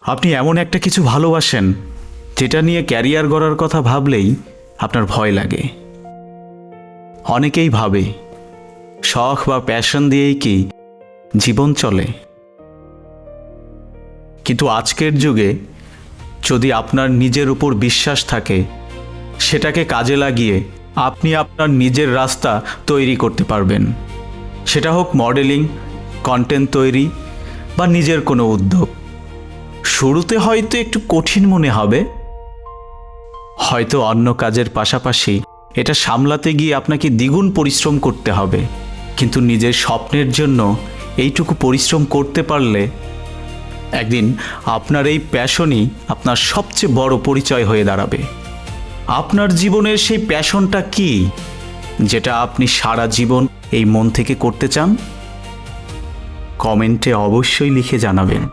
আপনি এমন একটা কিছু ভালোবাসেন যেটা নিয়ে ক্যারিয়ার গড়ার কথা ভাবলেই আপনার ভয় লাগে। অনেকেই ভাবে শখ বা প্যাশন দিয়েই কি জীবন চলে, কিন্তু আজকের যুগে যদি আপনার নিজের উপর বিশ্বাস থাকে, সেটাকে কাজে লাগিয়ে আপনি আপনার নিজের রাস্তা তৈরি করতে পারবেন। সেটা হোক মডেলিং, কন্টেন্ট তৈরি বা নিজের কোনো উদ্যোগ। শুরুতে হয়তো একটু কঠিন মনে হবে, হয়তো অন্য কাজের পাশাপাশি এটা সামলাতে গিয়ে আপনাকে দ্বিগুণ পরিশ্রম করতে হবে, কিন্তু নিজের স্বপ্নের জন্য এইটুকু পরিশ্রম করতে পারলে একদিন আপনার এই প্যাশনই আপনার সবচেয়ে বড় পরিচয় হয়ে দাঁড়াবে। আপনার জীবনের সেই প্যাশনটা কি, যেটা আপনি সারা জীবন এই মন থেকে করতে চান? কমেন্টে অবশ্যই লিখে জানাবেন।